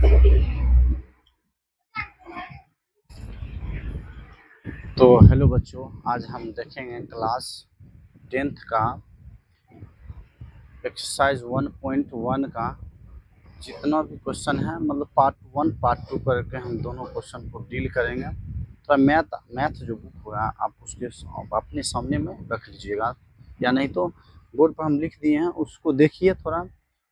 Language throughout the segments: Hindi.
तो हेलो बच्चों, आज हम देखेंगे क्लास 10th का एक्सरसाइज 1.1 का जितना भी क्वेश्चन है, मतलब पार्ट 1 पार्ट 2 करके हम दोनों क्वेश्चन को डील करेंगे। थोड़ा मैथ जो बुक होगा आप उसके अपने सामने में रख लीजिएगा, या नहीं तो बोर्ड पर हम लिख दिए हैं उसको देखिए थोड़ा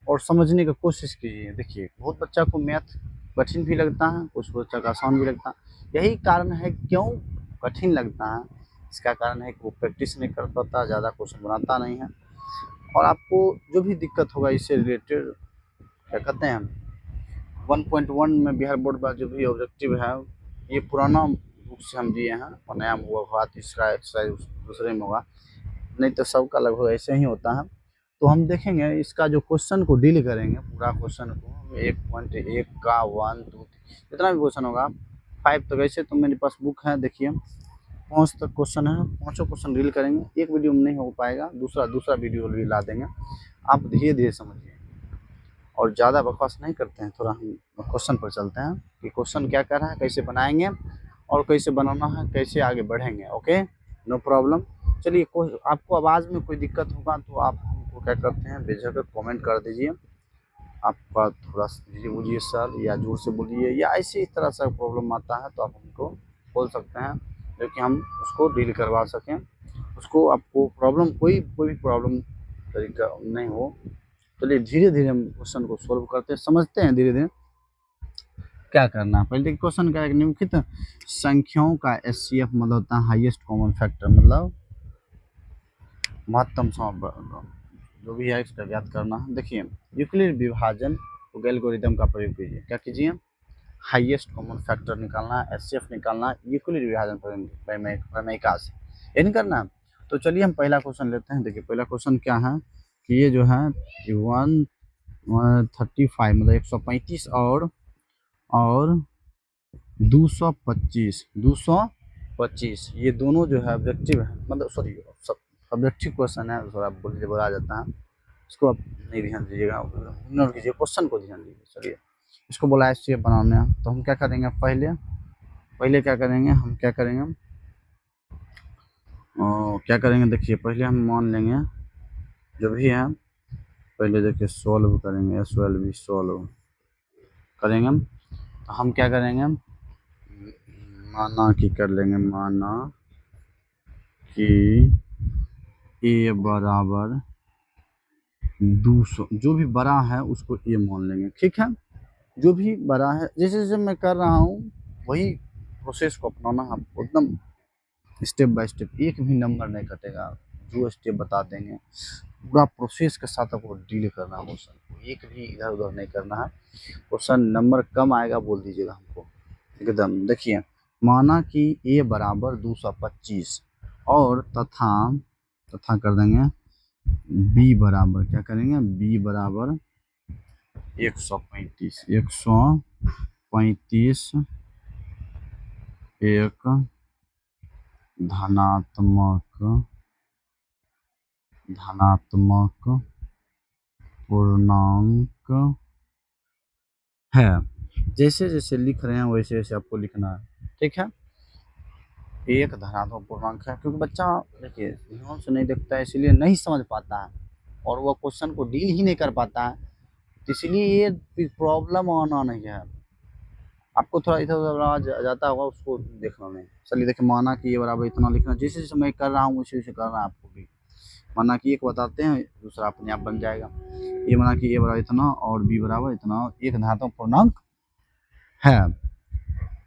और समझने की कोशिश कीजिए। देखिए, बहुत बच्चा को मैथ कठिन भी लगता है, कुछ बच्चा का आसान भी लगता है। यही कारण है क्यों कठिन लगता है। इसका कारण है कि वो प्रैक्टिस नहीं कर पाता, ज़्यादा क्वेश्चन बनाता नहीं है। और आपको जो भी दिक्कत होगा इससे रिलेटेड, क्या कहते हैं, 1.1 में बिहार बोर्ड का जो भी ऑब्जेक्टिव है, ये पुराना बुक से हम दिए हैं और नया हुआ होगा, तीसरा एक्सरसाइज दूसरे में होगा, नहीं तो सबका लगभग ऐसे ही होता है। तो हम देखेंगे इसका जो क्वेश्चन को डील करेंगे, पूरा क्वेश्चन को 1.1 का 1 2 जितना भी क्वेश्चन होगा 5 तक। ऐसे तो मेरे पास बुक है, देखिए 5 तक क्वेश्चन है, पाँचों क्वेश्चन डील करेंगे। एक वीडियो में नहीं हो पाएगा, दूसरा वीडियो भी ला देंगे। आप धीरे धीरे समझिए और ज़्यादा बकवास नहीं करते हैं, थोड़ा हम क्वेश्चन पर चलते हैं कि क्वेश्चन क्या कर रहा है, कैसे बनाएंगे और कैसे बनाना है, कैसे आगे बढ़ेंगे। Okay, no problem. चलिए, आपको आवाज़ में कोई दिक्कत होगा तो आप हमको क्या करते हैं, बेझिझक कमेंट कर दीजिए। आपका थोड़ा धीरे बोलिए सर, या जोर से बोलिए, या ऐसे इस तरह से प्रॉब्लम आता है तो आप हमको बोल सकते हैं, क्योंकि हम उसको डील करवा सकें। उसको आपको प्रॉब्लम कोई भी प्रॉब्लम तरीका नहीं हो। चलिए धीरे धीरे हम क्वेश्चन को सोल्व करते हैं, समझते हैं धीरे धीरे क्या करना है। पहले क्वेश्चन का एक निम्नलिखित संख्याओं का एचसीएफ मतलब होता है हाईएस्ट कॉमन फैक्टर, मतलब महत्तम जो भी है इसका ज्ञात करना है। देखिए, यूक्लिड विभाजन एल्गोरिथम का प्रयोग कीजिए। क्या कीजिए, हाईएस्ट कॉमन फैक्टर निकालना है, एचसीएफ निकालना है, यूक्लिड विभाजन प्रमेयिका से, ये नहीं करना है। तो चलिए हम पहला क्वेश्चन लेते हैं। देखिए पहला क्वेश्चन क्या है कि ये जो है 135 मतलब 135 और 225 ये दोनों जो है ऑब्जेक्टिव है, मतलब सॉरी ऑब्जेक्टिव क्वेश्चन है, थोड़ा बोला जाता है, इसको आप नहीं ध्यान दीजिएगा, इग्नोर कीजिए, क्वेश्चन को ध्यान दीजिए। चलिए, इसको बोला है एचसीएफ बनाने हैं, तो हम क्या करेंगे, पहले क्या करेंगे, हम क्या करेंगे, देखिए पहले हम मान लेंगे जो भी है, पहले देखिए सॉल्व करेंगे, SOLV सॉल्व करेंगे हम। तो हम क्या करेंगे, माना कि कर लेंगे, माना कि ए बराबर 200, जो भी बड़ा है उसको ए मान लेंगे, ठीक है। जो भी बड़ा है, जैसे जैसे मैं कर रहा हूँ वही प्रोसेस को अपनाना है, एकदम स्टेप बाय स्टेप, एक भी नंबर नहीं कटेगा, जो स्टेप बता देंगे पूरा प्रोसेस के साथ आपको डील करना है क्वेश्चन को, एक भी इधर उधर नहीं करना है। क्वेश्चन नंबर कम आएगा बोल दीजिएगा हमको एकदम। देखिए, माना कि ए बराबर 225 और तथा कर देंगे बी बराबर, क्या करेंगे, बी बराबर 135 एक धनात्मक पूर्णांक है। जैसे जैसे लिख रहे हैं वैसे वैसे आपको लिखना है, ठीक है। एक धनात्मक पूर्णांक है, क्योंकि बच्चा देखिए ध्यान से नहीं देखता है, इसलिए नहीं समझ पाता है और वह क्वेश्चन को डील ही नहीं कर पाता है, तो इसलिए ये प्रॉब्लम आना नहीं है। आपको थोड़ा इधर उधर आ जाता होगा, उसको देखना नहीं। चलिए देखिए, माना कि ये बराबर इतना लिखना, जैसे जैसे मैं कर रहा हूँ वैसे वैसे करना है आपको भी। माना कि एक बताते हैं, दूसरा अपने आप बन जाएगा। ये माना कि ए बराबर इतना और बी बराबर इतना, एक धनात्मक पूर्णांक है।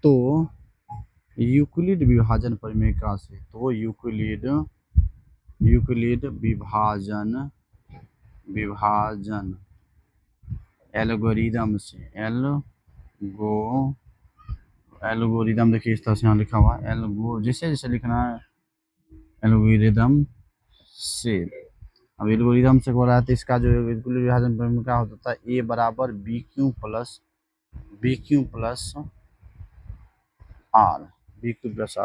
तो यूक्लिड विभाजन प्रमेय से, तो यूक्लिड विभाजन एल्गोरिदम से, एल्गोरिदम देखिए इस तरह से यहाँ लिखा हुआ है, जैसे जैसे लिखना है एल्गोरिदम से। अब एल्गोरिदम से बोला है तो इसका जो यूक्लिड विभाजन प्रमेय क्या होता है, ए बराबर बी क्यू प्लस आर।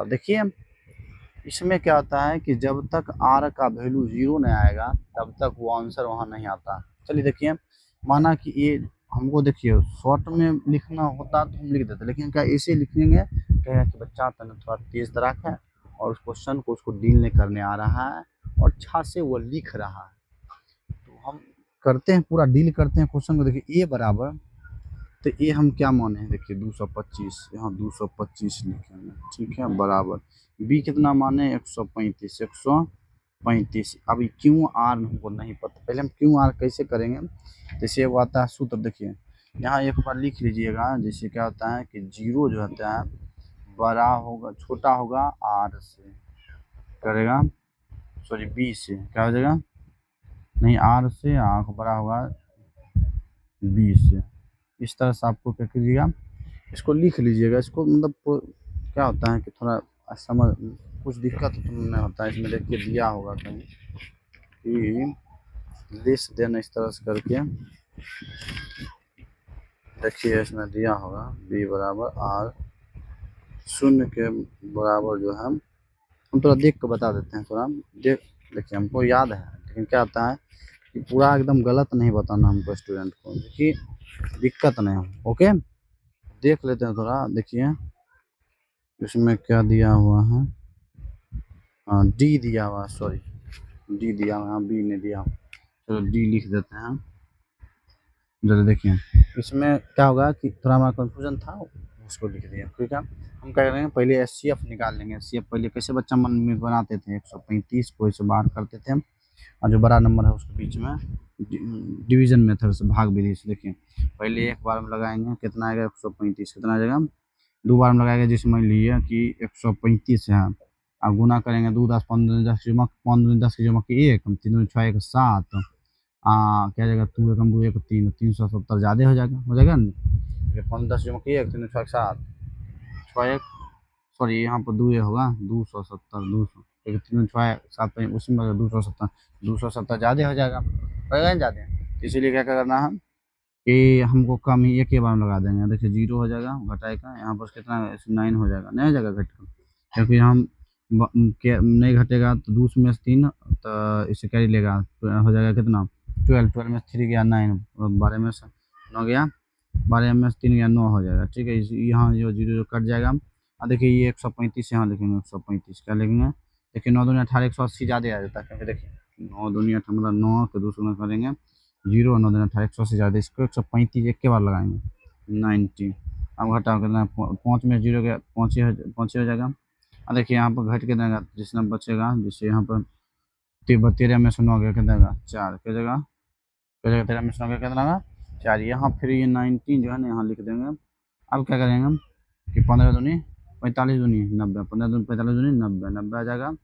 देखिए इसमें क्या होता है कि जब तक आर का वैल्यू 0 नहीं आएगा तब तक वो आंसर वहाँ नहीं आता। चलिए देखिए, माना कि ये हमको देखिए शॉर्ट में लिखना होता तो हम लिख देते, लेकिन क्या ऐसे लिखेंगे क्या कि बच्चा थोड़ा तेज तराक है और उस क्वेश्चन को उसको डील नहीं करने आ रहा है और अच्छा से वो लिख रहा है, तो हम करते हैं पूरा डील करते हैं क्वेश्चन को। देखिए ए बराबर, तो ये हम क्या माने हैं, देखिए 225, यहाँ 225 लिखेंगे, ठीक है, बराबर बी कितना माने 135, 135। अभी क्यू आर हमको नहीं पता, पहले हम क्यू आर कैसे करेंगे, जैसे वो आता है सूत्र, देखिए यहाँ एक बार लिख लीजिएगा। जैसे क्या होता है कि जीरो जो होता है बड़ा होगा, छोटा होगा आर से करेगा, सॉरी बी से क्या हो जाएगा, नहीं आर से, आँख बड़ा होगा बी से। इस तरह से आपको क्या कीजिएगा, इसको लिख लीजिएगा। इसको मतलब क्या होता है कि थोड़ा समझ कुछ दिक्कत तो नहीं होता है इसमें। देखिए दिया होगा कहीं कि लिस्ट देन, इस तरह से करके देखिए इसमें दिया होगा बी बराबर आर शून्य के बराबर जो है, हम थोड़ा देख कर बता देते हैं, थोड़ा देखिए हमको याद है, लेकिन क्या होता है कि पूरा एकदम गलत नहीं बताना हमको स्टूडेंट को, देखिए दिक्कत नहीं हो। ओके, देख लेते हैं थोड़ा। देखिए इसमें क्या दिया हुआ है, हाँ डी दिया हुआ, सॉरी डी दिया हुआ, बी ने दिया, चलो डी लिख देते हैं। जरा देखिए इसमें क्या होगा कि थोड़ा हमारा कंफ्यूजन था, उसको लिख दिया, ठीक है। हम क्या करेंगे, पहले एचसीएफ निकाल लेंगे। एचसीएफ पहले कैसे बच्चा मन में बनाते थे, 135 को इसे बाहर करते थे और जो बड़ा नंबर है उसके बीच में डिवीजन मेथड से भाग विधि से। देखिए पहले एक बार में लगाएंगे कितना आएगा 135, कितना आ जाएगा, दो बार में लगाएगा, जैसे मान लीजिए कि 135 है, अब गुना करेंगे 2 10 15 10 जमक 15 10 की जमक 1, 3 6 1 7, क्या जाएगा 2 एकम 2 1 3, 370 ज़्यादा हो जाएगा ना। 15 10 जमक 1, 3 6 7 6 1, सॉरी यहाँ पर 2 होगा 270, 200 3 6 7 उसी में 270, 270 ज़्यादा हो जाएगा ना ज़्यादा, तो इसीलिए क्या करना है कि हमको कम ही एक ही बार में लगा देंगे। देखिए 0 हो जाएगा घटाए का, यहाँ पर कितना 9 हो जाएगा, नहीं हो जाएगा घट का, क्योंकि हम नहीं घटेगा तो 2 में 3, तो इसे कैरी लेगा, हो जाएगा कितना 12, 12 में 3 गया 9, 12 में से 9 गया, 12 में से 3 गया 9 हो जाएगा, ठीक है। यहाँ जो 0 कट जाएगा। और देखिए ये 135 यहाँ लिखेंगे, 135 क्या लिखेंगे, देखिए 9 दूनी 18, 180 ज़्यादा आ जाता है, क्योंकि देखिए 9 दूनी 18 मतलब 9 के 2 गुना करेंगे, 0 9 दूनी 18, 180 ज़्यादा, इसको 135 एक के बार लगाएंगे 90। अब घटाओ कितना 5 में 0 के 5 हो जाएगा। और देखिए यहाँ पर घट के देगा, जिस नंबर बचेगा, जैसे यहाँ पर 13 में से 9 गया कितना देगा 4 की जगह, 13 में से 9 गया कितना देगा 4, यहाँ फिर ये 19 जो है ना यहाँ लिख देंगे। अब क्या करेंगे हम कि 15 दूनी 45 दूनी 90, 15 दूनी 45 दूनी 90, 90 आ जाएगा,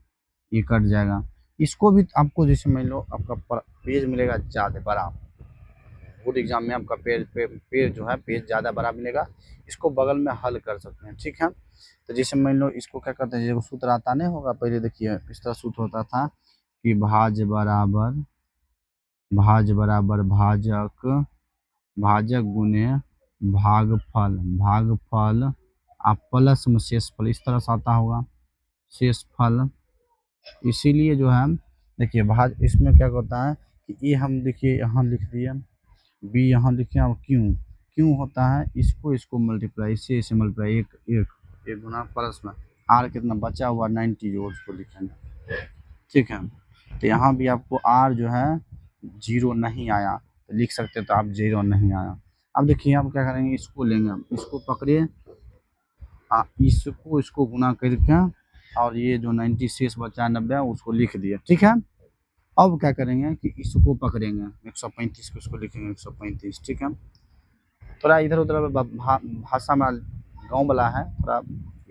ये कट जाएगा। इसको भी आपको जैसे मान लो आपका पेज मिलेगा ज़्यादा बड़ा, बोर्ड एग्जाम में आपका पेज जो है पेज ज़्यादा बड़ा मिलेगा, इसको बगल में हल कर सकते हैं, ठीक है। तो जैसे मान लो इसको क्या करते हैं, जैसे सूत्र आता नहीं होगा, पहले देखिए इस तरह सूत्र होता था कि भाज बराबर भाजक, भाजक गुने भागफल आप प्लस में शेषफल, इस तरह से आता होगा शेषफल। इसीलिए जो है देखिए भाज, इसमें क्या होता है कि ये हम देखिए यहाँ लिख दिए, बी यहाँ लिखे, और क्यों होता है, इसको मल्टीप्लाई, इसे मल्टीप्लाई, एक गुना प्लस में आर कितना बचा हुआ 90 जो उसको लिखेंगे, ठीक है। तो यहाँ भी आपको आर जो है 0 नहीं आया तो लिख सकते, तो आप 0 नहीं आया। अब देखिए आप क्या करेंगे, इसको लेंगे, इसको पकड़िए, इसको गुना करके, और ये जो 90 शेष बचा 90 उसको लिख दिया, ठीक है। अब क्या करेंगे कि इसको पकड़ेंगे 135 को, इसको लिखेंगे 135, ठीक है। थोड़ा इधर उधर भाषा में गाँव वाला है, थोड़ा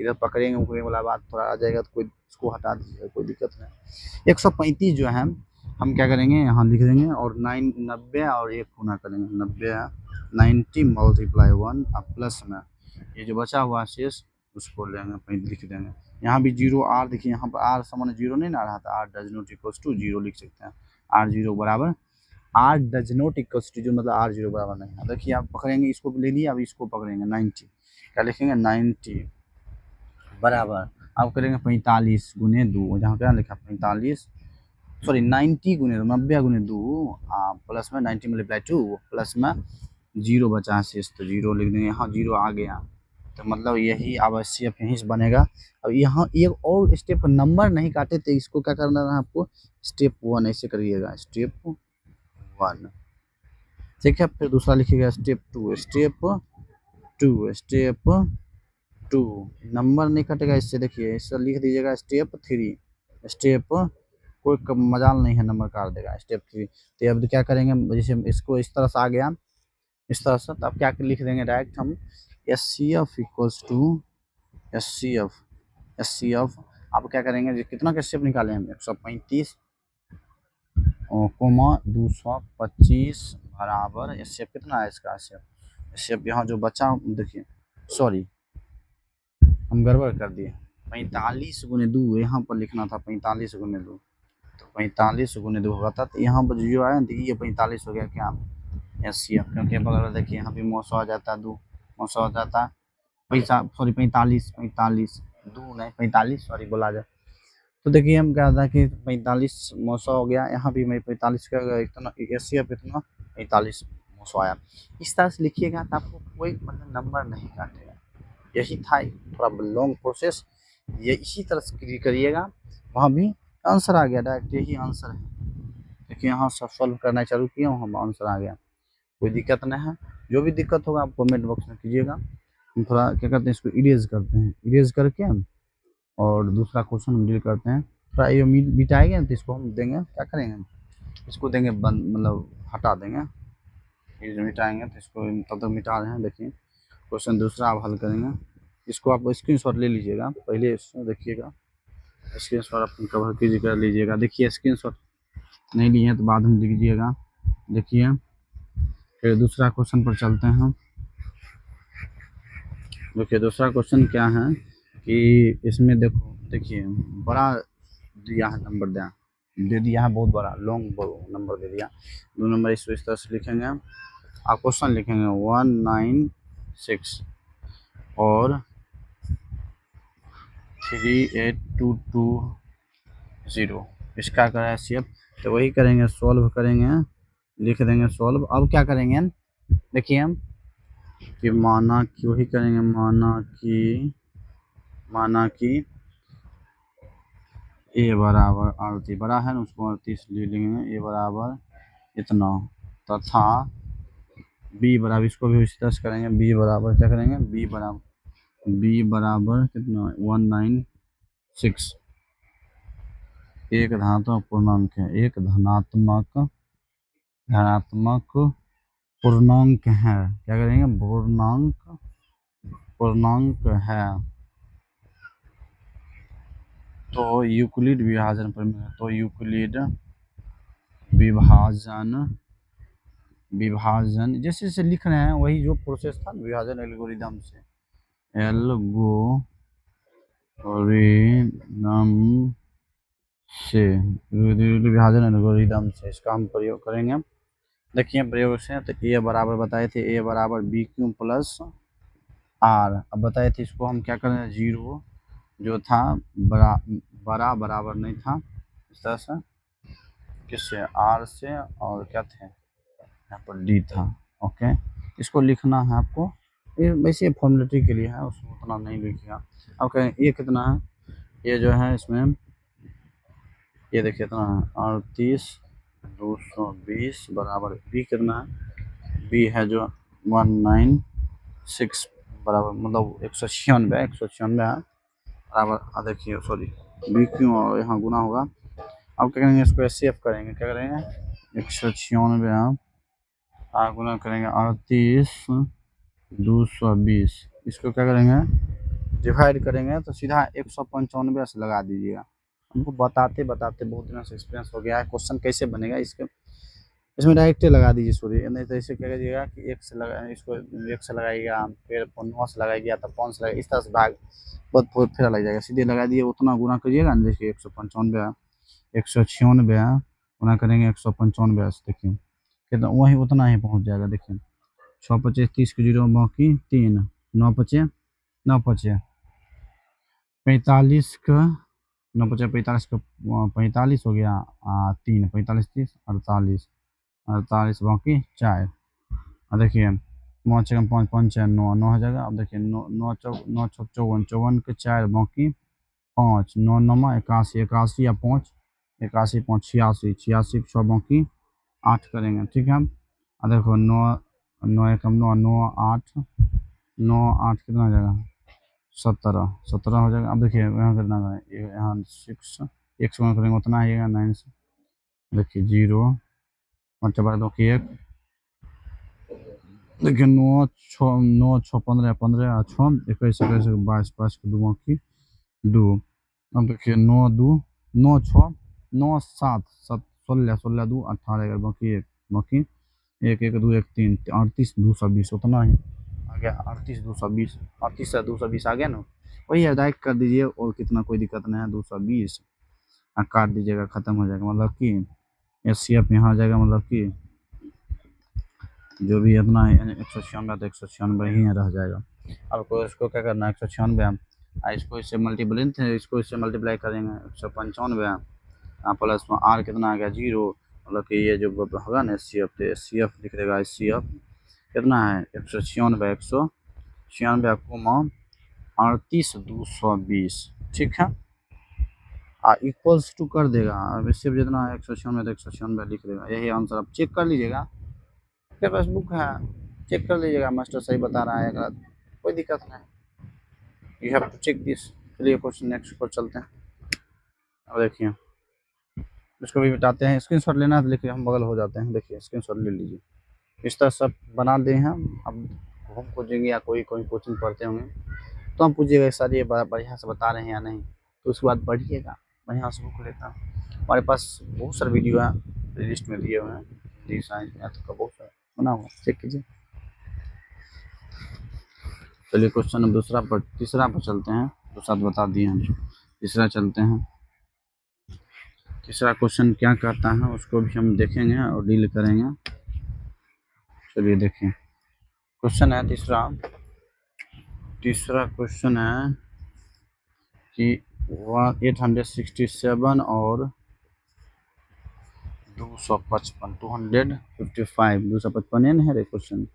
इधर पकड़ेंगे उकड़ेंगे वाला बात थोड़ा आ जाएगा, तो कोई इसको हटा दीजिएगा, कोई दिक्कत नहीं। 135 जो है हम क्या करेंगे यहाँ लिख देंगे, और 90 और 1 गुना करेंगे, 90 मल्टीप्लाई 1 और प्लस में ये जो बचा हुआ शेष उसको लेंगे, लिख देंगे। यहाँ भी 0 आर, देखिए यहाँ पर आर सामान्य 0 नहीं ना रहा था, R does not equals to 0 लिख सकते हैं, आर 0 बराबर, R does not equals to 0 मतलब आर 0 बराबर नहीं है। देखिए आप पकड़ेंगे, इसको ले लिया, अब इसको पकड़ेंगे 90, क्या लिखेंगे 90 बराबर, अब करेंगे 45 गुने 2, जहाँ क्या लिखा 45, सॉरी 90 गुने 2, 90 गुने 2 प्लस में 90 मल्टीप्लाई 2 प्लस में जीरो बचा है शेष, तो जीरो लिख देंगे। यहाँ जीरो आ गया, तो मतलब यही आवश्यक यहीं से बनेगा। अब यहाँ एक और स्टेप, नंबर नहीं काटे तो इसको क्या करना है आपको, स्टेप 1 ऐसे करिएगा, स्टेप 1, ठीक है। फिर दूसरा लिखिएगा स्टेप 2, स्टेप 2, स्टेप 2, नंबर नहीं कटेगा इससे, देखिए इससे लिख दीजिएगा स्टेप 3, स्टेप, कोई मजाल नहीं है नंबर काट देगा, स्टेप 3। तो अब क्या करेंगे, जैसे इसको इस तरह से आ गया, इस तरह से, तो अब क्या लिख देंगे डायरेक्ट हम, S C F equals to S C F, S C F. अब क्या करेंगे, कितना का स्टेप निकाले हम, 135 कोमा 225 बराबर, एस सी एफ कितना है इसका, एस सी एफ यहाँ जो बचा, देखिए सॉरी हम गड़बड़ कर दिए, 45 गुने 2 यहाँ पर लिखना था, 45 गुने 2, तो 45 गुने 2 होगा था, तो यहाँ पर जो आया ना, ये 45 हो गया क्या, एस सी एफ, क्योंकि बगल देखिए यहाँ भी 900 आ जाता है, 2 900 आ जाता है, पैसा सॉरी 45 45 2 नहीं 45 सॉरी बोला जाए। तो देखिए हम क्या था कि 45 900 हो गया, यहाँ भी मैं 45 का इतना, एस सी एफ इतना 45 900 आया। इस तरह से लिखिएगा तो आपको कोई मतलब नंबर नहीं काटेगा। यही था थोड़ा लॉन्ग प्रोसेस, ये इसी तरह से करिएगा, वहाँ भी आंसर आ गया डायरेक्ट, यही आंसर है। देखिए यहाँ से सॉल्व करना चालू किया हूँ, हम आंसर आ गया, कोई दिक्कत नहीं है। जो भी दिक्कत होगा आप कमेंट बॉक्स में कीजिएगा, हम थोड़ा क्या करते हैं, इसको इरेज करते हैं, इरेज करके और दूसरा क्वेश्चन हम डील करते हैं। थोड़ा ये मिटाएंगे तो इसको हम देंगे, क्या करेंगे, इसको देंगे बंद, मतलब हटा देंगे, ये मिटाएंगे तो इसको तब तक मिटा रहे हैं। देखिए क्वेश्चन दूसरा आप हल करेंगे, इसको आप स्क्रीनशॉट ले लीजिएगा, पहले इसको देखिएगा, स्क्रीनशॉट आप कवर कीजिए कर लीजिएगा। देखिए स्क्रीनशॉट नहीं लिए हैं तो बाद में लीजिएगा। देखिए फिर दूसरा क्वेश्चन पर चलते हैं। देखिए दूसरा क्वेश्चन क्या है कि इसमें देखो, देखिए बड़ा दिया है, नंबर दे दिया है, बहुत बड़ा लॉन्ग नंबर दे दिया, 2 नंबर इसको इस तरह से लिखेंगे। आप क्वेश्चन लिखेंगे 196 और 38220, इसका करें शेप, तो वही करेंगे, सॉल्व करेंगे, लिख देंगे सॉल्व। अब क्या करेंगे, देखिए हम कि माना कि वही करेंगे, माना कि ए बराबर 38 बड़ा है ना, उसको 38 ले लेंगे, ए बराबर इतना, तथा बी बराबर, इसको भी उसी तरह से करेंगे, बी बराबर क्या करेंगे, बी बराबर कितना 196, एक धनात्मक पूर्णांक है, एक धनात्मक पूर्णांक है, क्या करेंगे, पूर्णांक है, तो यूक्लिड विभाजन पर, तो यूक्लिड विभाजन जैसे जैसे लिख रहे हैं वही जो प्रोसेस था विभाजन एल्गोरिदम से, विभाजन एल्गोरिदम से इसका हम प्रयोग करेंगे। देखिए प्रयोग से, तो ए बराबर बताए थे, ए बराबर बी क्यू प्लस आर, अब बताए थे इसको हम क्या करें, 0 जो था बराबर नहीं था, इस तरह से किससे, आर से, और क्या थे यहाँ पर डी था, ओके। इसको लिखना है आपको, ये वैसे फॉर्मेलिटी के लिए है, उसमें उतना नहीं लिखिएगा। अब कहें ये कितना है, ये जो है इसमें ये देखिए इतना है 38 220 बराबर बी कितना है, बी है जो 196 बराबर, मतलब 196 है बराबर, देखिए सॉरी बी क्यों और यहाँ गुना होगा। अब क्या करेंगे, इसको सेव करेंगे, क्या करेंगे 196 गुना करेंगे 38 220, इसको क्या करेंगे डिवाइड करेंगे, तो सीधा 195 से लगा दीजिएगा। हमको बताते बहुत दिनों से एक्सपीरियंस हो गया है, क्वेश्चन कैसे बनेगा इसके, इसमें डायरेक्ट लगा दीजिए सूर्य, नहीं तो इसे क्या करिएगा कि एक से लगा, इसको एक से लगाइएगा, फिर 9 से लगाइएगा, तब 5 से लगाइए, इस तरह से भाग बहुत फेरा लग जाएगा, सीधे लगा दिए, उतना गुना करिएगा ना, देखिए 195 196 गुना करेंगे 195 से, देखिए कितना वही उतना ही पहुँच जाएगा। देखिए 6 25 30 के 0 बाकी 3 9 5 45 का 9 5 45 का 45 हो गया, 3 45 30 48 बाकी 4 अब देखिए 5 छक्का 5 5 है 9 9 हो जाएगा। अब देखिए 9 9 चौक 9 छक 54 54 के 4 बाकी 5 9 9 81 81 या 5 81 5 86 86 के 6 बाकी 8 करेंगे, ठीक है। अब देखो 9 9 एकम 9 9 8 9 8 कितना हो जाएगा 17 17 हो जाएगा। अब देखिए यहाँ कितना करें यहाँ 6 1 से गुणा करेंगे उतना आएगा 9 से। देखिए 0 मल्टीप्लाई 2 की 1 देखिए 9 6 9 6 15 15 6 21 21 22 22 के 2 की 2। अब देखिए 9 2 9 6 9 7 7 16 16 2 18 बाकी 1 बाकी 1 1 2 1 3 38 220 उतना ही आ गया 38 220 38 से 220 आ गया ना। वही है डायरेक्ट कर दीजिए और कितना कोई दिक्कत नहीं है 220 काट दीजिएगा ख़त्म हो जाएगा। मतलब कि एफ यहाँ आ जाएगा मतलब कि जो भी अपना 196 तो 196 ही रह जाएगा। अब को इसको क्या करना है 196 इसको इससे मल्टीप्लाई थे इसको इससे मल्टीप्लाई करेंगे 195 प्लस में आर कितना आ गया 0 मतलब कि ये जो होगा ना सी एफ लिख देगा सी एफ कितना है 196 आपको 38 220 ठीक है। इक्वल्स टू कर देगा अब इससे जितना 196 तो 196 लिख देगा यही आंसर आप चेक कर लीजिएगा आपके पास बुक है चेक कर लीजिएगा मास्टर सही बता रहा है गलत कोई दिक्कत नहीं। You have to check this. चलिए क्वेश्चन नेक्स्ट पर चलते हैं। अब देखिए इसको भी बताते हैं स्क्रीनशॉट लेना है लेकिन हम बगल हो जाते हैं। देखिए स्क्रीनशॉट ले लीजिए इस तरह सब बना दे हैं। अब हम पूछेंगे या कोई कोई कोचिंग पढ़ते होंगे तो हम पूछिएगा सर ये बढ़िया से बता रहे हैं या नहीं तो उसके बाद पढ़िएगा बढ़िया से बुक लेकर। हमारे पास बहुत सारे वीडियो हैं लिस्ट में दिए हुए हैं हिंदी साइंस मैथ का बहुत सारा बना हुआ चेक कीजिए। चलिए क्वेश्चन नंबर तीसरा पर चलते हैं। दूसरा तो बता दिए हम तीसरा चलते हैं। तीसरा क्वेश्चन क्या कहता है उसको भी हम देखेंगे और डील करेंगे। चलिए देखिए क्वेश्चन है तीसरा क्वेश्चन है कि 867 और 255 255 है रे क्वेश्चन।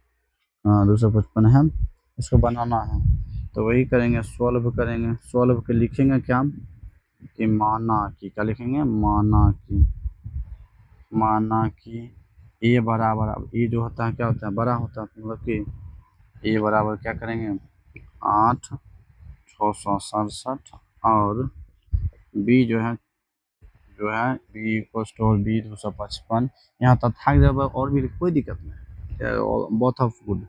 हाँ 255 है इसको बनाना है तो वही करेंगे सॉल्व करेंगे। सॉल्व के लिखेंगे क्या कि माना कि क्या लिखेंगे माना कि ए बराबर अब ए जो होता है क्या होता है बड़ा होता है मतलब कि ए बराबर क्या करेंगे 8 667 और बी जो है बी इक्वल्स टू बी 255 यहाँ तक जब और भी कोई दिक्कत नहीं बोथ ऑफ गुड।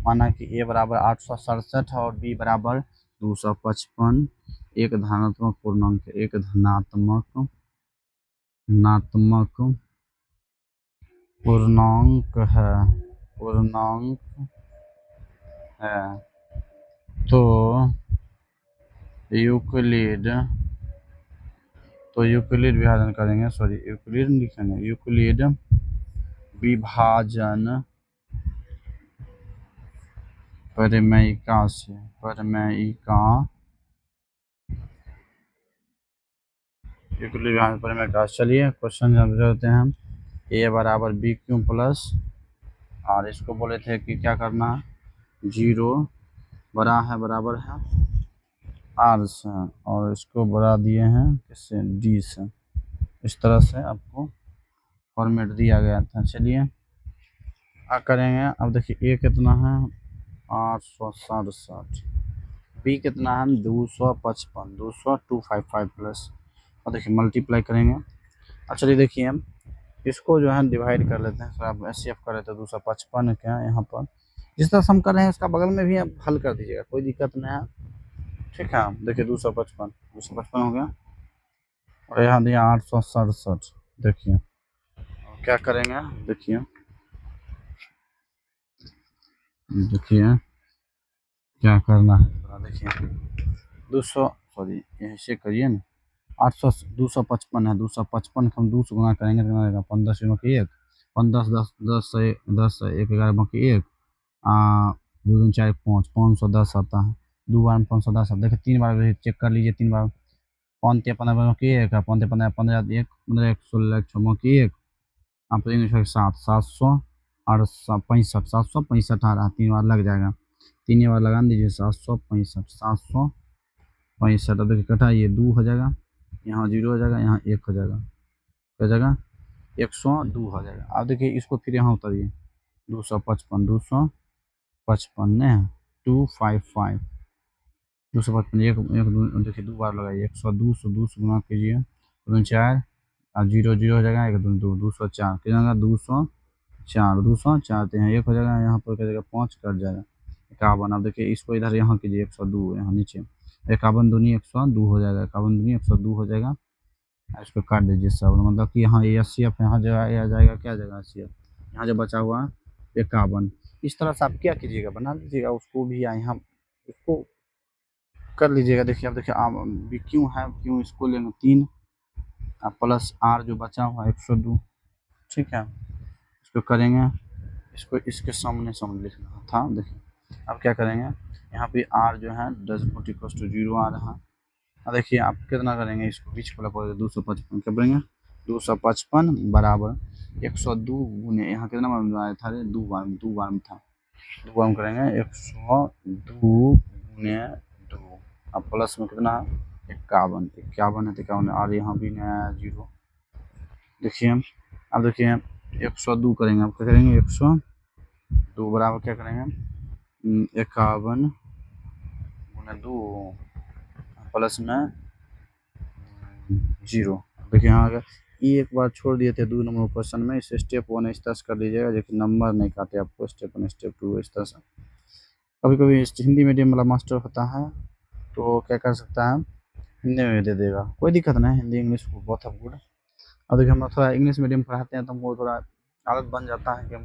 माना कि ए बराबर 867 और बी बराबर 255 एक धनात्मक पूर्णांक एक धनात्मक पूर्णांक है तो यूक्लिड विभाजन करेंगे यूक्लिड लिखेंगे यूक्लिड विभाजन प्रमेयिका से यूक्लिड विभाजन प्रमेयिका। चलिए क्वेश्चन करते हैं हम ए बराबर बी क्यू प्लस और इसको बोले थे कि क्या करना है 0 बड़ा है बराबर है आर से और इसको बढ़ा दिए हैं किससे डी से। इस तरह से आपको फॉर्मेट दिया गया था। चलिए क्या करेंगे अब देखिए ए कितना है 867 बी कितना है 255 255 प्लस और देखिए मल्टीप्लाई करेंगे। अब चलिए देखिए हम इसको जो है डिवाइड कर लेते हैं। आप एस कर लेते हैं 255 क्या यहाँ पर जिस तरह हम कर रहे हैं इसका बगल में भी आप हल कर दीजिएगा कोई दिक्कत नहीं है ठीक है। देखिए 255 हो गया और यहाँ दिया 867 देखिए क्या करेंगे देखिए क्या करना है देखिए 200 सॉरी ऐसे करिए ना 255 है 255 हम 2 से गुना करेंगे कितना रहेगा 15 से बाकी 1 15 10 से 1 11 बाकी 1 2 2 4 5 510 आता है 2 बार में 510 देखिए 3 बार चेक कर लीजिए 3 बार 5 15 बाकी 1 15 15 15 1 15 1 16 6 बाकी 1 आप 7 700 65, 765 आ रहा है, 3 बार लग जाएगा, 3 बार लगा दीजिए, 765, 765। अब देखिए कटा, ये 2 हो जाएगा, यहाँ 0 हो जाएगा, यहाँ 1 हो जाएगा, क्या जाएगा 102 हो जाएगा। अब देखिए इसको फिर यहाँ उतारिए, 255, 255 है, 255, 255, एक एक देखिए 2 बार लगाइए, 102 से 2 से गुना कीजिए, 4 और 0 0 हो जाएगा, 1 2 2 204, कितना होगा 204, 204 तो यहाँ 1 हो जाएगा, यहाँ पर क्या जाएगा 5 कट जाएगा, 51। अब देखिए इसको इधर यहाँ कीजिए, 102 यहाँ नीचे, 51 दूनी 102 हो जाएगा, 51 दूनी 102 हो जाएगा। इसको काट दीजिए सब, मतलब कि यहाँ ये 80 यहाँ जो है आ जाएगा, क्या जाएगा 80, यहाँ जो बचा हुआ 51। इस तरह से आप क्या कीजिएगा, बना लीजिएगा उसको भी, यहाँ उसको कर लीजिएगा। देखिए अब देखिए आप भी क्यों है, क्यों इसको लेंगे 3 प्लस आर जो बचा हुआ 102, ठीक है, इसको करेंगे, इसको इसके सामने सामने लिखना था। देखिए अब क्या करेंगे, यहाँ पे आर जो है डज नॉट इक्वल टू 0 आ रहा है। अब देखिए आप कितना करेंगे, इसको बीच वाला पड़ेगा 255, क्या करेंगे 255 बराबर 102 गुने, यहाँ कितना बार में आया था, 2 बार में था, 2 बार में करेंगे 102 गुने 2, अब प्लस में कितना 51, 51 है तो 51, और यहाँ भी नया 0। देखिए अब देखिए 102 करेंगे, अब क्या करेंगे 102 बराबर क्या करेंगे 51 गुने 2 प्लस में 0। देखिए यहाँ अगर एक बार छोड़ दिए थे 2 नंबर क्वेश्चन में, इसे स्टेप 1 इस तरह से कर लीजिएगा, जो कि नंबर नहीं काटे आपको, स्टेप 1 स्टेप 2 इस तरह से। कभी कभी हिंदी मीडियम वाला मास्टर होता है तो क्या कर सकता है, हिंदी में दे देगा, कोई दिक्कत नहीं, हिंदी इंग्लिश बहुत है गुड। अब देखिए हम थोड़ा इंग्लिश मीडियम पढ़ाते हैं तो हमको थोड़ा आदत बन जाता है कि हम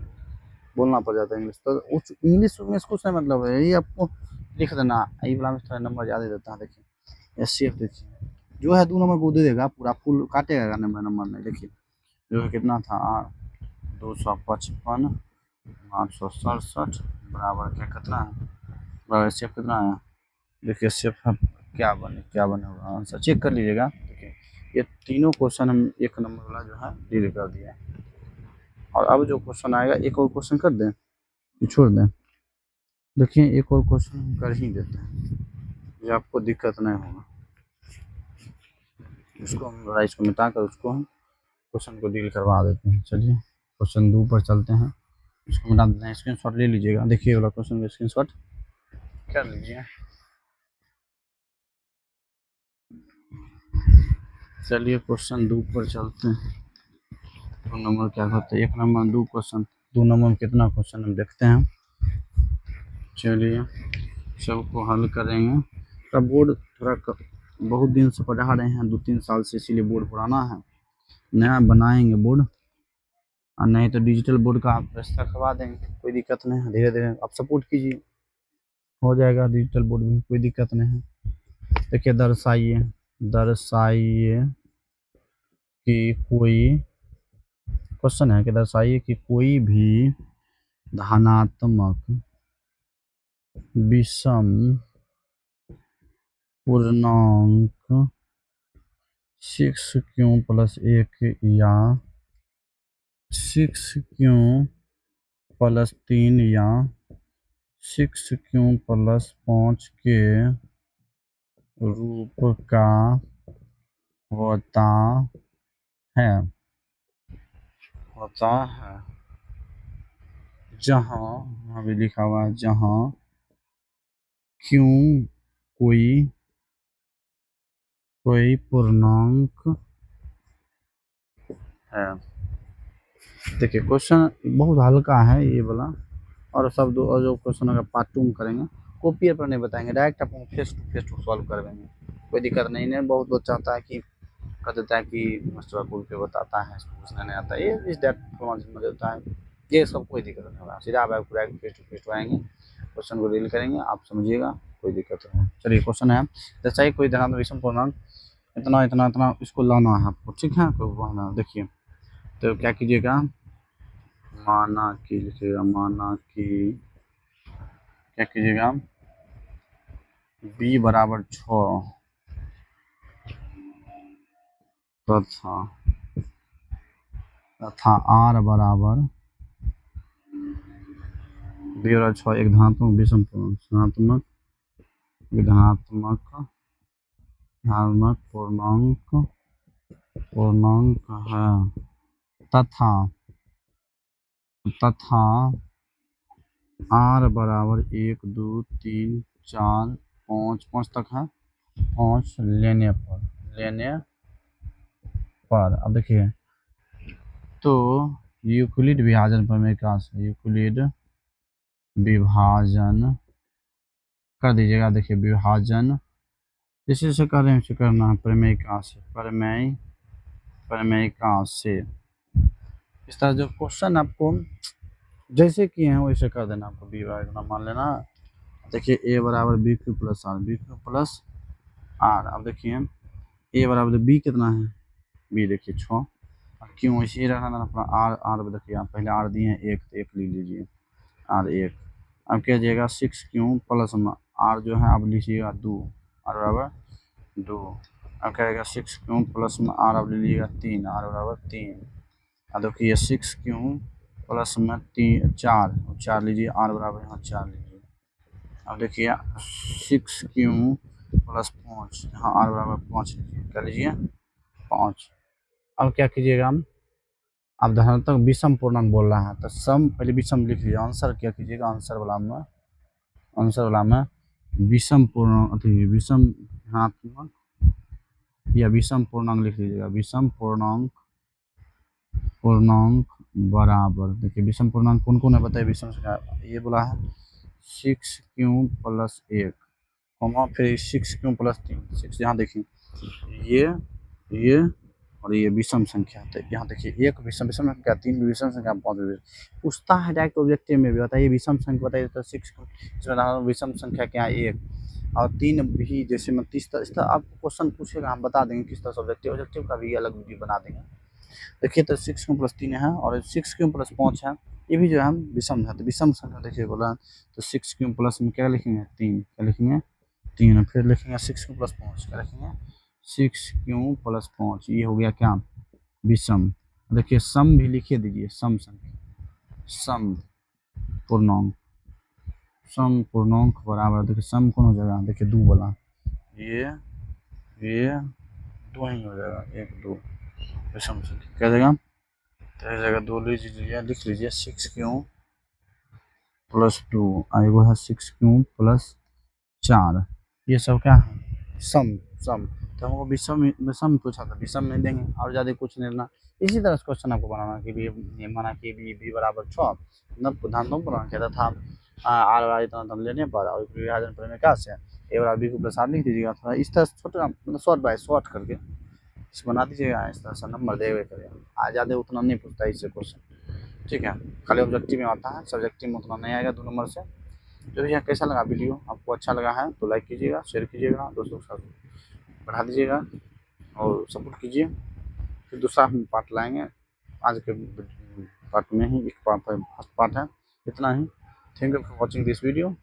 बोलना पड़ जाता है इंग्लिश, तो उस इंग्लिश में कुछ नहीं मतलब है, ये आपको लिख देना, ये वाला में थोड़ा नंबर ज़्यादा देता है। देखिए SCF देखिए जो है 2 नंबर को दे देगा, पूरा फुल काटेगा नंबर नहीं। देखिए जो है कितना था 255 867 बराबर क्या कितना है, बराबर SCF कितना है, देखिए SCF क्या बने होगा आंसर, चेक कर लीजिएगा। देखिए ये तीनों क्वेश्चन हम 1 नंबर वाला जो है डील कर दिया है, और अब जो क्वेश्चन आएगा एक और क्वेश्चन कर दें कि छोड़ दें, देखिए एक और क्वेश्चन हम कर ही देते हैं, ये आपको दिक्कत नहीं होगा, इसको हम राइस को मिटा कर उसको हम क्वेश्चन को डील करवा देते हैं। चलिए क्वेश्चन 2 पर चलते हैं, इसको मिटा देते हैं, स्क्रीनशॉट ले लीजिएगा, देखिए वाला क्वेश्चन का स्क्रीनशॉट कर लीजिए। चलिए क्वेश्चन 2 पर चलते हैं, 2 नंबर क्या होता है, 1 नंबर 2 क्वेश्चन, 2 नंबर में कितना क्वेश्चन हम देखते हैं। चलिए सबको हल करेंगे, का बोर्ड थोड़ा बहुत दिन से पढ़ा रहे हैं, 2-3 साल से, इसीलिए बोर्ड पुराना है, नया बनाएंगे बोर्ड, और नहीं तो डिजिटल बोर्ड का आप व्यवस्था करवा देंगे, कोई दिक्कत नहीं है, धीरे धीरे आप सपोर्ट कीजिए, हो जाएगा डिजिटल बोर्ड में, कोई दिक्कत नहीं है। देखिए दर्शाइए कि कोई क्वेश्चन है कि दर्शाइए कि कोई भी धनात्मक विषम पूर्णांक 6q + 1 या 6q + 3 या 6q + 5 के रूप का होता है जहाँ, अभी लिखा हुआ है जहाँ q कोई पूर्णांक है। देखिए क्वेश्चन बहुत हल्का है ये वाला, और सब दो और जो क्वेश्चन अगर पार्ट 2 में करेंगे, कॉपी पर नहीं बताएंगे, डायरेक्ट अपन फेस टू सॉल्व करवाएंगे, कोई दिक्कत नहीं है। बहुत लोग चाहता है कि कर देता है कि मास्टर कॉल पे बताता है, इसको पूछना नहीं आता, ये इस दैट समझ देता है, ये सब कोई दिक्कत नहीं होगा, सीधा आप पूरा फेस टू फेस आएंगे, क्वेश्चन को डील करेंगे, आप समझिएगा, कोई दिक्कत नहीं है। चलिए क्वेश्चन है, जैसा कोई धनात्मक विषम पूर्णांक इतना इतना इतना इसको लाना है आपको, ठीक है, कोई बहाना। देखिए तो क्या कीजिएगा, माना कि लिखिएगा, माना कि क्या कीजिएगा b बराबर 6 तथा r बराबर बी बराबर 6 एक धनात्मक विषम पूर्णांक धनात्मक पूर्णांक है तथा r बराबर 1 2 3 4 5 तक है, 5 लेने पर अब देखिए तो यूक्लिड विभाजन प्रमेय का यूक्लिड विभाजन कर दीजिएगा। देखिए विभाजन जैसे जैसे कर रहे हैं उसे करना है प्रमेय का से इस तरह जो क्वेश्चन आपको जैसे किए हैं वैसे कर देना, आपको बी बराबर मान लेना। देखिए ए बराबर बी क्यू प्लस आर अब देखिए ए बराबर बी कितना है, बी देखिए 6 क्यों इसी रहना ना अपना आर देखिए आप पहले आर दिए हैं 1 तो 1 ले लीजिए आर 1। अब क्या जाएगा 6 क्यों प्लस में आर जो है आप लीजिएगा 2 आर बराबर 2। अब क्या आएगा 6 क्यों प्लस में आर आप ले लीजिएगा 3 आर बराबर 3। अब देखिए 6 क्यों प्लस में 4 लीजिए आर बराबर यहाँ 4 लीजिए। अब देखिए 6 क्यों प्लस 5 यहाँ आर बराबर 5 लीजिए, क्या लीजिए 5। अब क्या कीजिएगा हम अब धनात्मक विषम पूर्णांक बोल रहा है तो सम पहले विषम लिख लीजिए, आंसर क्या कीजिएगा आंसर वाला में विषम पूर्णांक विषम धनात्मक या विषम पूर्णांक लिख लीजिएगा। विषम पूर्णांक बराबर देखिए विषम पूर्णांक कौन कौन है बताइए। विषम ये बोला है 6 क्यों प्लस 1 फिर 6 क्यों प्लस 3 6 यहाँ देखिए ये और ये विषम संख्या है। यहाँ देखिए एक विषम संख्या 3 विषम संख्या 5 पूछता है डायरेक्ट ऑब्जेक्टिव में भी बताइए विषम संख्या बताइए तो 6 इसमें विषम संख्या क्या है 1 और 3 भी जैसे मैं इस तरह आपको क्वेश्चन पूछेगा हम बता देंगे किस तरह से ऑब्जेक्टिव का भी अलग वीडियो बना देंगे। देखिए तो 6 क्यों प्लस 3 है और 6 क्यों प्लस 5 है, ये भी जो है विषम है तो विषम संख्या देखिए बोला तो 6 क्यों प्लस में क्या लिखेंगे 3 क्या लिखेंगे 3 फिर लिखेंगे 6 क्यों प्लस 5 क्या लिखेंगे 6 क्यों प्लस 5 ये हो गया क्या विषम। देखिए सम भी लिखिए दीजिए सम संख्या सम पूर्णांक बराबर देखिए सम कौन हो जाएगा देखिए 2 वाला ये 2 ही हो जाएगा 1 2 विषम संख्या क्या देगा तो जगह 2 लीजिए लिख लीजिए 6 क्यों प्लस 2 वो है 6 क्यों प्लस 4 ये सब क्या है सम तो हमको विषम पूछा था विषम नहीं देंगे और ज़्यादा कुछ नहीं लेना। इसी तरह से क्वेश्चन आपको बनाना कि भी माना कि बी बराबर 6 मतलब ध्यान पूर्णांक कहता था आर बराबर इतना लेने पर और विभाजन प्रमेय क्या से ए बराबर बी को प्लस आर लिख दीजिएगा। थोड़ा इस तरह छोटा मतलब शॉर्ट बाय शॉर्ट करके बना दीजिएगा इस तरह से नंबर देवे करेगा आ ज़्यादा उतना नहीं पूछता इससे क्वेश्चन ठीक है। खाली ऑब्जेक्टिव में आता है सब्जेक्टिव में उतना नहीं आएगा 2 नंबर से। जो भी कैसा लगा वीडियो आपको अच्छा लगा है तो लाइक कीजिएगा शेयर कीजिएगा दोस्तों के साथ बढ़ा दीजिएगा और सपोर्ट कीजिए। फिर दूसरा हम पार्ट लाएंगे आज के पार्ट में ही एक फर्स्ट पार्ट है इतना ही। Thank you for watching this video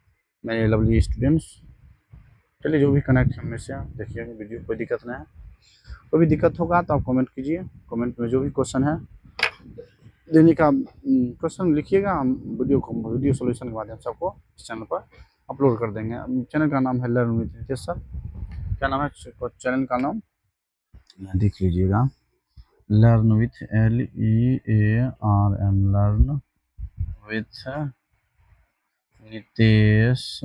मेरे लवली स्टूडेंट्स। चलिए जो भी कनेक्ट में से देखिए वीडियो कोई दिक्कत नहीं है, कोई भी दिक्कत होगा तो आप कमेंट कीजिए। कमेंट में जो भी क्वेश्चन है देने का क्वेश्चन लिखिएगा हम वीडियो सॉल्यूशन के माध्यम से आपको इस चैनल पर अपलोड कर देंगे। चैनल का नाम है लर्न विथ नितेश सर। क्या नाम है चैनल का नाम देख लीजिएगा learn with LEARN learn with Nitesh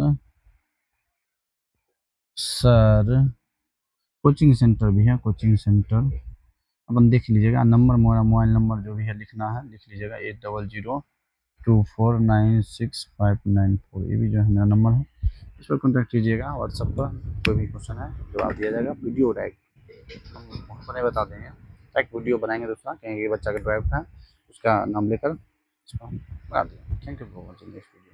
sir coaching centre भी है कोचिंग सेंटर अपन देख लीजिएगा। नंबर मेरा मोबाइल नंबर जो भी है लिखना है लिख लीजिएगा 8002496594 ये भी जो है मेरा नंबर है इस पर कॉन्टैक्ट कीजिएगा। व्हाट्सएप पर कोई भी क्वेश्चन है जवाब दिया जाएगा वीडियो डायरेक्ट हम वहाँ पर बता देंगे डायरेक्ट वीडियो बनाएंगे दूसरा कहेंगे बच्चा का ड्राइव है उसका नाम लेकर इसको हम बना देंगे। Thank you for watching this video.